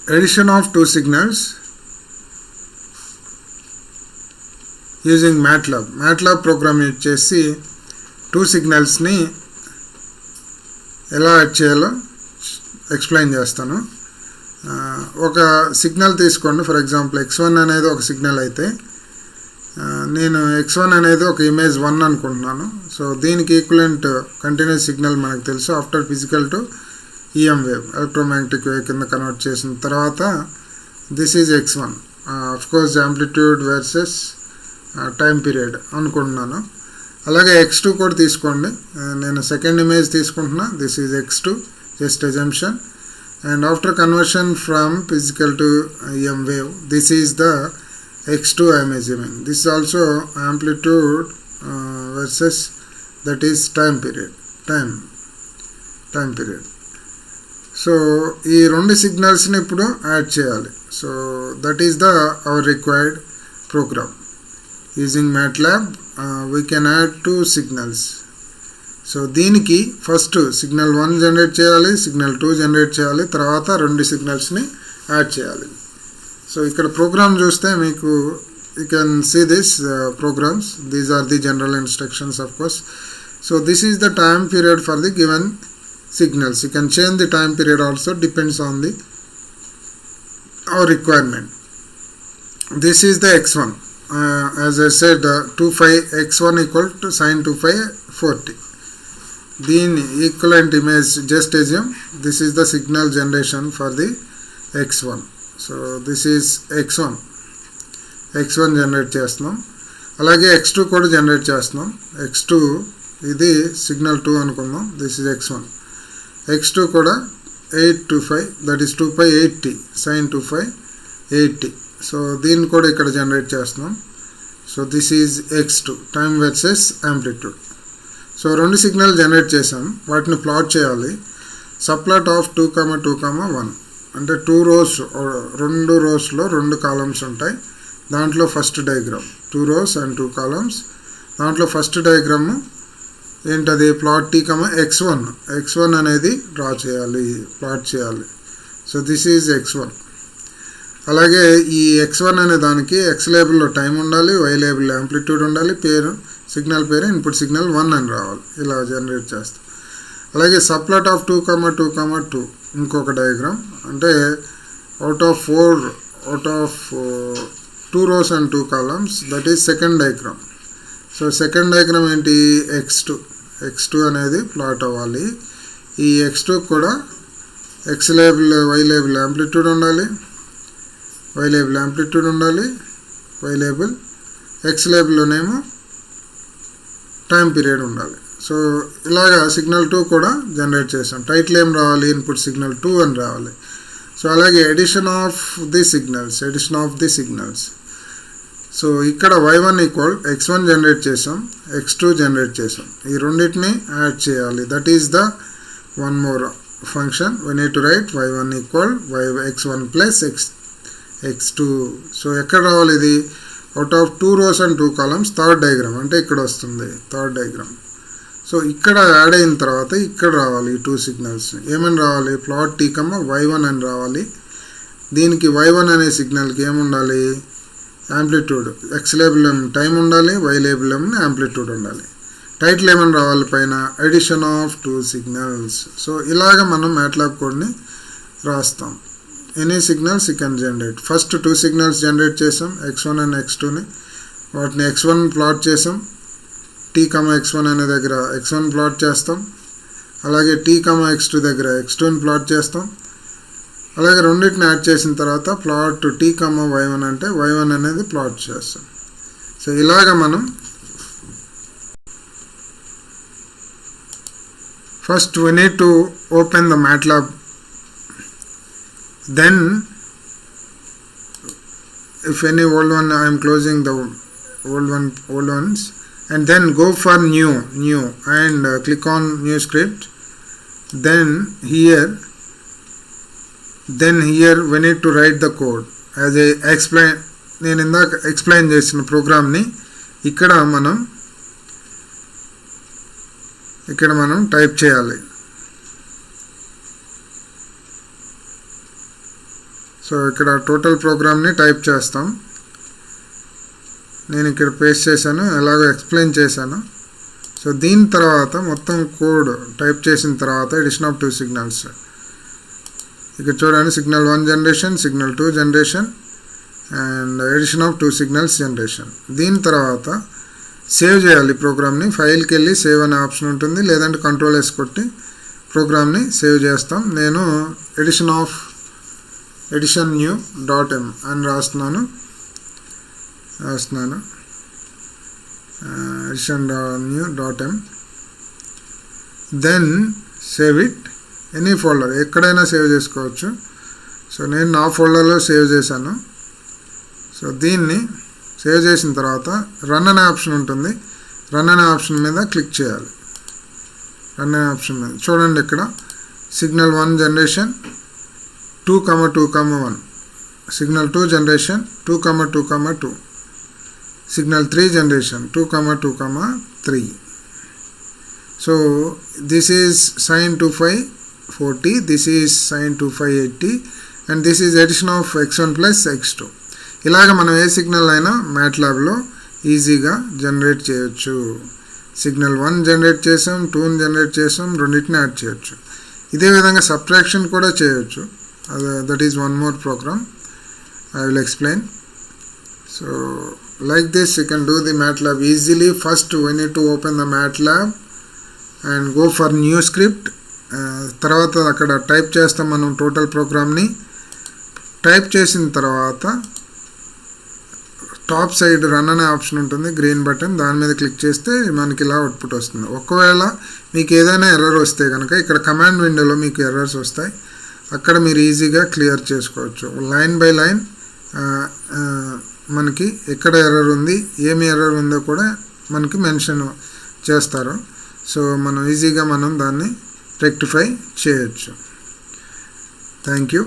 addition of two signals using MATLAB program use చేసి two సిగ్నల్స్ని ఎలా add చేయాలో explain చేస్తాను. ఒక సిగ్నల్ తీసుకోండి. ఫర్ ఎగ్జాంపుల్ x1 అనేది ఒక సిగ్నల్ అయితే నేను x1 అనేది ఒక ఇమేజ్ 1 అనుకుంటున్నాను. సో దీనికి ఈక్వలెంట్ కంటిన్యూస్ సిగ్నల్ మనకు తెలుసు. After physical to EM wave, electromagnetic wave కింద కన్వర్ట్ చేసిన తర్వాత this is x1. Of course amplitude versus time period అనుకుంటున్నాను. అలాగే x2 కూడా తీసుకోండి. నేను సెకండ్ ఇమేజ్ తీసుకుంటున్నా. This is x2, just assumption. And after conversion from physical to EM wave, this is the x2 I am assuming. This is also amplitude versus that is time period. So ఈ రెండు సిగ్నల్స్ని ఇప్పుడు add చేయాలి. So that is our required program. Using MATLAB we can add two signals. So దీనికి first signal 1 generate చేయాలి, signal 2 generate చేయాలి, తర్వాత రెండు సిగ్నల్స్ని యాడ్ చేయాలి. సో ఇక్కడ ప్రోగ్రామ్ చూస్తే మీకు you can see this programs. These are the general instructions of course. So this is the time period for the given signals. You can change the time period also, depends on our requirement. This is the x1. As I said, 2 phi x1 equal to sin 2 phi 40. The equivalent image, just assume this is the signal generation for the x1. So this is x1 generate చేస్తున్నాం. అలాగే x2 కూడా generate చేస్తున్నాం. x2 ఇది signal 2 అనుకుందాం. This is x1. x2 కూడా 825, that is 2 pi 80 sin 2 phi 80. So దీన్ని కూడా ఇక్కడ జనరేట్ చేస్తున్నాం. So this is x2, time versus amplitude. So రెండు సిగ్నల్ జనరేట్ చేసాం. వాటిని ప్లాట్ చేయాలి. సబ్ప్లాట్ ఆఫ్ 2, 2, 1 అంటే 2 rows, రెండు రోస్లో రెండు కాలమ్స్ ఉంటాయి. దాంట్లో first diagram 2 rows and 2 columns. దాంట్లో ఫస్ట్ డయాగ్రామ్ ఏంటది? ప్లాట్ t, x1 అనేది డ్రా చేయాలి, ప్లాట్ చేయాలి. So this is x1. అలాగే ఈ x1 అనే దానికి x లేబుల్లో టైం ఉండాలి, y లేబుల్లో యాంప్లిట్యూడ్ ఉండాలి, సిగ్నల్ పేరు ఇన్పుట్ సిగ్నల్ 1 అని రావాలి. ఇలా జనరేట్ చేస్తాం. అలాగే సబ్ప్లాట్ ఆఫ్ 2, 2, 2 ఇంకొక డయాగ్రామ్. అంటే out of 2 rows and 2 columns, that is second diagram. So second diagram ఏంటి? x2 అనేది ప్లాట్ అవ్వాలి. ఈ x2 కూడా x label y label amplitude ఉండాలి, y లేబుల్ యాంప్లిట్యూడ్ ఉండాలి, y లేబుల్ x లేబుల్లోనేమో టైం పీరియడ్ ఉండాలి. సో ఇలాగా సిగ్నల్ 2 కూడా జనరేట్ చేసాం. టైటిల్ ఏం రావాలి? ఇన్పుట్ సిగ్నల్ 2 అని రావాలి. సో అలాగే addition of the signals. So ఇక్కడ y1 ఈక్వల్ x1 జనరేట్ చేసాం, x2 జనరేట్ చేసాం. ఈ రెండింటిని యాడ్ చేయాలి. That is the one more function. We need to right y1 equal x1 plus x2. So ఎక్కడ రావాలి ఇది? Out of 2 rows and 2 columns, third diagram. అంటే ఇక్కడ వస్తుంది థర్డ్ డయాగ్రామ్. సో ఇక్కడ యాడ్ అయిన తర్వాత ఇక్కడ రావాలి ఈ 2 signals. ఏమని రావాలి? ప్లాట్ t, y1 అని రావాలి. దీనికి y1 అనే సిగ్నల్కి ఏముండాలి? యాంప్లిట్యూడ్. x లేబుల్ టైం ఉండాలి, y లేబుల్ యాంప్లిట్యూడ్ ఉండాలి. టైటిల్ ఏమని రావాలి? పైన ఎడిషన్ ఆఫ్ 2 signals. సో ఇలాగ మనం MATLAB కోడ్ని రాస్తాం. Any signals you can generate. First 2 signals generate చేసాం, x1 అండ్ x2ని. వాటిని x1 ప్లాట్ చేసాం. t, x1 అనే దగ్గర x1 ప్లాట్ చేస్తాం. అలాగే t, x2 దగ్గర x2ని ప్లాట్ చేస్తాం. అలాగే రెండింటిని యాడ్ చేసిన తర్వాత ప్లాట్ t, y1 అంటే y1 అనేది ప్లాట్ చేస్తాం. సో ఇలాగ మనం first we need to open the MATLAB. Then if any old one, I am closing the old ones, and then go for new and click on new script. Then here we need to write the code as I explain. నేను ఇందాక explain చేసిన ప్రోగ్రామ్ని ఇక్కడ మనం type చేయాలి. So ఇక్కడ total ప్రోగ్రామ్ని type చేస్తాం. నేను ఇక్కడ పేస్ట్ చేశాను, ఎలాగో ఎక్స్ప్లెయిన్ చేశాను. సో దీని తర్వాత మొత్తం కోడ్ టైప్ చేసిన తర్వాత ఎడిషన్ ఆఫ్ 2 సిగ్నల్స్, ఇక్కడ చూడండి signal 1 generation, signal 2 generation and addition of 2 signals generation. దీని తర్వాత సేవ్ చేయాలి ప్రోగ్రామ్ని. ఫైల్కి వెళ్ళి సేవ్ అనే ఆప్షన్ ఉంటుంది, లేదంటే కంట్రోల్ ఎస్ కొట్టి ప్రోగ్రామ్ని సేవ్ చేస్తాం. నేను ఎడిషన్ న్యూ .m అని రాస్తున్నాను. Addition new .m. Then save it any folder, ఎక్కడైనా సేవ్ చేసుకోవచ్చు. సో నేను నా ఫోల్డర్లో సేవ్ చేశాను. సో దీన్ని సేవ్ చేసిన తర్వాత రన్ అనే ఆప్షన్ ఉంటుంది. రన్ అనే ఆప్షన్ మీద క్లిక్ చేయాలి. రన్ అనే ఆప్షన్ మీద చూడండి, ఇక్కడ signal 1 generation 2,2,1, signal 2 generation 2,2,2, signal 3 generation 2,2,3. So this is sin 2540, this is sin 2580 and this is addition of x1 plus x2. ఇలాగ మనం ఏ సిగ్నల్ అయినా మ్యాట్లాబ్లో ఈజీగా జనరేట్ చేయొచ్చు. సిగ్నల్ 1 జనరేట్ చేసాం, 2ని జనరేట్ చేసాం, రెండింటిని యాడ్ చేయొచ్చు. ఇదే విధంగా సబ్ట్రాక్షన్ కూడా చేయొచ్చు. That is one more program, I will explain. So like this you can do the MATLAB easily. First we need to open the MATLAB and go for new script. తర్వాత అక్కడ type చేస్తాం మనం total ప్రోగ్రామ్ని. Type చేసిన తర్వాత top side run అనే option ఉంటుంది, green button, దాని మీద క్లిక్ చేస్తే మనకి ఇలా అవుట్పుట్ వస్తుంది. ఒకవేళ మీకు ఏదైనా ఎర్రర్ వస్తే కనుక ఇక్కడ కమాండ్ విండోలో మీకు ఎర్రర్స్ వస్తాయి, అక్కడ మీరు ఈజీగా క్లియర్ చేసుకోవచ్చు. లైన్ బై లైన్ మనకి ఎక్కడ ఎర్రర్ ఉంది, ఏమి ఎర్రర్ ఉందో కూడా మనకి మెన్షన్ చేస్తారు. సో మనం ఈజీగా దాన్ని రెక్టిఫై చేయొచ్చు. Thank you.